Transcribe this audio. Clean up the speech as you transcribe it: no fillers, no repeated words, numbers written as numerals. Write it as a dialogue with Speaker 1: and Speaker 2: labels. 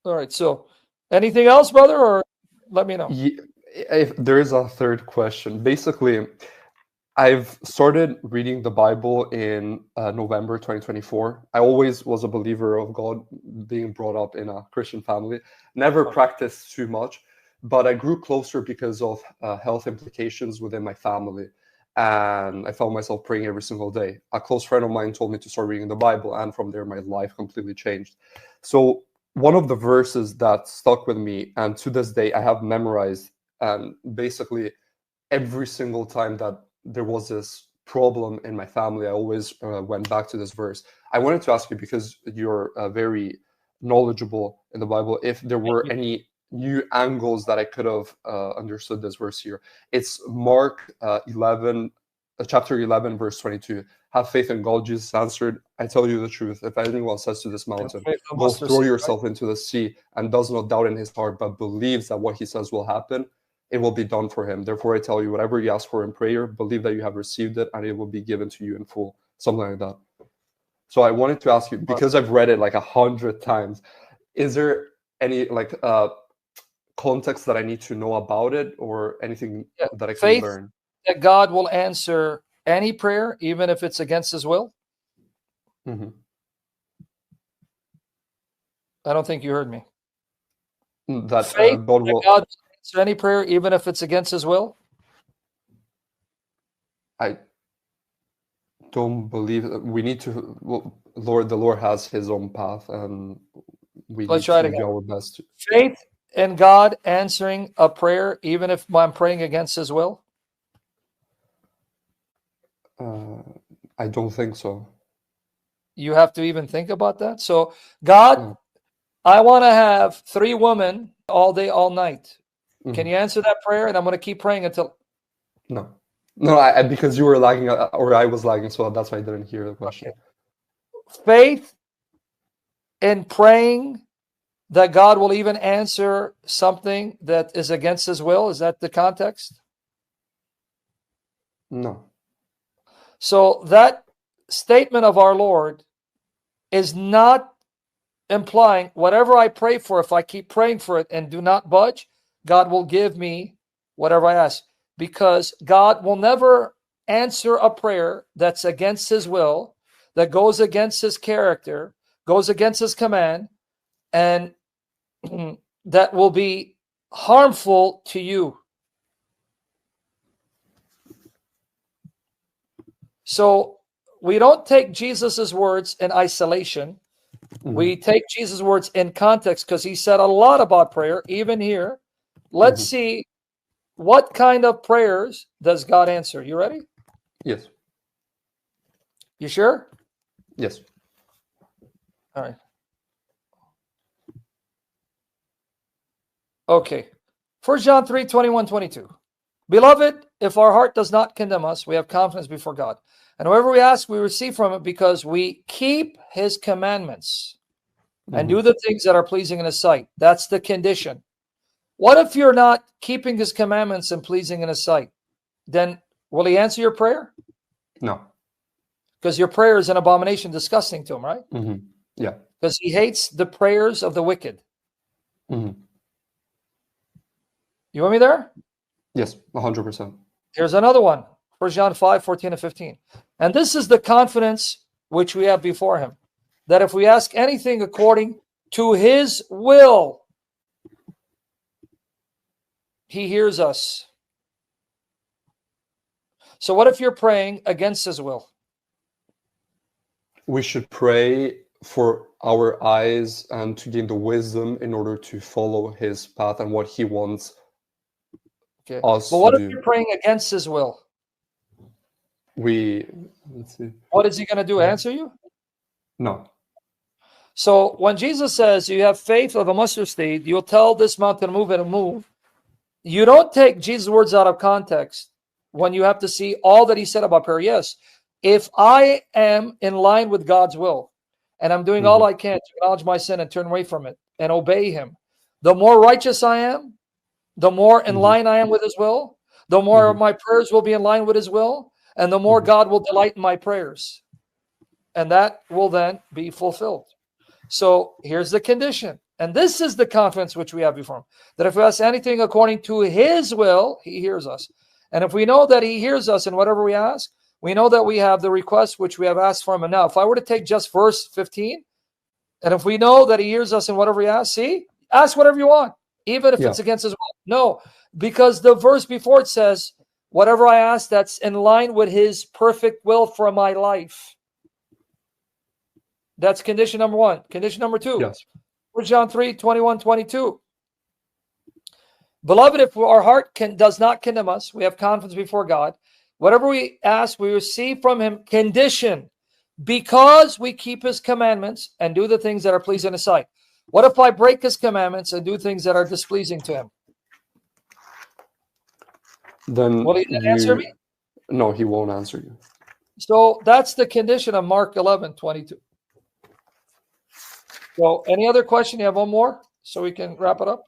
Speaker 1: All right. So anything else, brother, or let me know.
Speaker 2: If there is a third question, basically, I've started reading the Bible in November 2024. I always was a believer of God, being brought up in a Christian family. Never practiced too much, but I grew closer because of health implications within my family. And I found myself praying every single day. A close friend of mine told me to start reading the Bible, and from there, my life completely changed. So, one of the verses that stuck with me, and to this day, I have memorized, and basically, every single time that there was this problem in my family, I always went back to this verse. I wanted to ask you, because you're very knowledgeable in the Bible, if there
Speaker 1: Thank
Speaker 2: were
Speaker 1: you.
Speaker 2: any new angles that I could have understood this verse here. It's Mark 11, chapter 11, verse 22. Have faith in God. Jesus answered, I tell you the truth. If anyone says to this
Speaker 1: Have
Speaker 2: mountain,
Speaker 1: faith of
Speaker 2: go
Speaker 1: mustard
Speaker 2: throw
Speaker 1: seed, right?
Speaker 2: yourself into the sea, and does not doubt in his heart, but believes that what he says will happen, it will be done for him. Therefore, I tell you, whatever you ask for in prayer, believe that you have received it, and it will be given to you in full. Something like that. So I wanted to ask you,
Speaker 1: All right.
Speaker 2: because I've read it like 100 times, is there any like context that I need to know about it, or anything
Speaker 1: Yeah.
Speaker 2: that I can
Speaker 1: Faith
Speaker 2: learn?
Speaker 1: that God will answer any prayer, even if it's against His will.
Speaker 2: Hmm.
Speaker 1: I don't think you heard me.
Speaker 2: That
Speaker 1: Faith
Speaker 2: God
Speaker 1: that
Speaker 2: will.
Speaker 1: God will answer any prayer, even if it's against His will.
Speaker 2: I don't believe we need to. Well, Lord, the Lord has His own path, and we
Speaker 1: Let's
Speaker 2: need
Speaker 1: try it
Speaker 2: to
Speaker 1: again.
Speaker 2: do our best.
Speaker 1: Faith in God answering a prayer, even if I'm praying against His will.
Speaker 2: Uh, I don't think so.
Speaker 1: You have to even think about that. So, God,
Speaker 2: No.
Speaker 1: I want to have 3 women all day, all night. Can
Speaker 2: Mhm.
Speaker 1: you answer that prayer? And I'm going to keep praying until.
Speaker 2: No. No, because you were lagging, or I was lagging, so that's why I didn't hear the
Speaker 1: Okay.
Speaker 2: question.
Speaker 1: Faith in praying that God will even answer something that is against His will. Is that the context?
Speaker 2: No.
Speaker 1: So that statement of our Lord is not implying whatever I pray for, if I keep praying for it and do not budge, God will give me whatever I ask. Because God will never answer a prayer that's against His will, that goes against His character, goes against His command, and that will be harmful to you. So we don't take Jesus's words in isolation. We
Speaker 2: Hmm.
Speaker 1: take Jesus' words in context, because He said a lot about prayer, even here. Let's
Speaker 2: Hmm.
Speaker 1: see, what kind of prayers does God answer? You ready?
Speaker 2: Yes.
Speaker 1: You sure?
Speaker 2: Yes.
Speaker 1: All right. Okay. 1 John 3, 21, 22. Beloved, if our heart does not condemn us, we have confidence before God. And whatever we ask, we receive from it, because we keep His commandments and
Speaker 2: Hmm.
Speaker 1: do the things that are pleasing in His sight. That's the condition. What if you're not keeping His commandments and pleasing in His sight? Then will He answer your prayer?
Speaker 2: No.
Speaker 1: Because your prayer is an abomination, disgusting to Him, right?
Speaker 2: Hmm. Yeah.
Speaker 1: Because He hates the prayers of the wicked.
Speaker 2: Hmm.
Speaker 1: You want me there?
Speaker 2: Yes. 100%.
Speaker 1: Here's another one. 1 John 5, 14 and 15. And this is the confidence which we have before Him, that if we ask anything according to His will, He hears us. So what if you're praying against His will?
Speaker 2: We should pray for our eyes and to gain the wisdom in order to follow His path and what He wants
Speaker 1: Okay. But
Speaker 2: us to
Speaker 1: what if
Speaker 2: do.
Speaker 1: you're praying against His will?
Speaker 2: We, let's see.
Speaker 1: What is He going to do? Answer you?
Speaker 2: No.
Speaker 1: So when Jesus says you have faith of a mustard seed, you'll tell this mountain to move, it'll move. You don't take Jesus' words out of context when you have to see all that He said about prayer. Yes, if I am in line with God's will and I'm doing all
Speaker 2: Hmm.
Speaker 1: I can to acknowledge my sin and turn away from it and obey Him, the more righteous I am, the more in
Speaker 2: Hmm.
Speaker 1: line I am with His will, the more
Speaker 2: Hmm.
Speaker 1: my prayers will be in line with His will, and the more
Speaker 2: Hmm.
Speaker 1: God will delight in my prayers. And that will then be fulfilled. So here's the condition. And this is the confidence which we have before him, that if we ask anything according to his will, he hears us. And if we know that he hears us in whatever we ask, we know that we have the request which we have asked for him. And now, if I were to take just verse 15, and if we know that he hears us in whatever we ask, see, ask whatever you want, even if it's against his will. No, because the verse before it says, whatever I ask, that's in line with his perfect will for my life. That's condition number one. Condition number two.
Speaker 2: Yes.
Speaker 1: 1 John 3, 21, 22. Beloved, if our heart does not condemn us, we have confidence before God. Whatever we ask, we receive from him. Condition, because we keep his commandments and do the things that are pleasing in his sight. What if I break his commandments and do things that are displeasing to him?
Speaker 2: Then
Speaker 1: will he answer me?
Speaker 2: No, he won't answer you.
Speaker 1: So that's the condition of Mark 11, 22. So any other question? You have one more so we can wrap it up?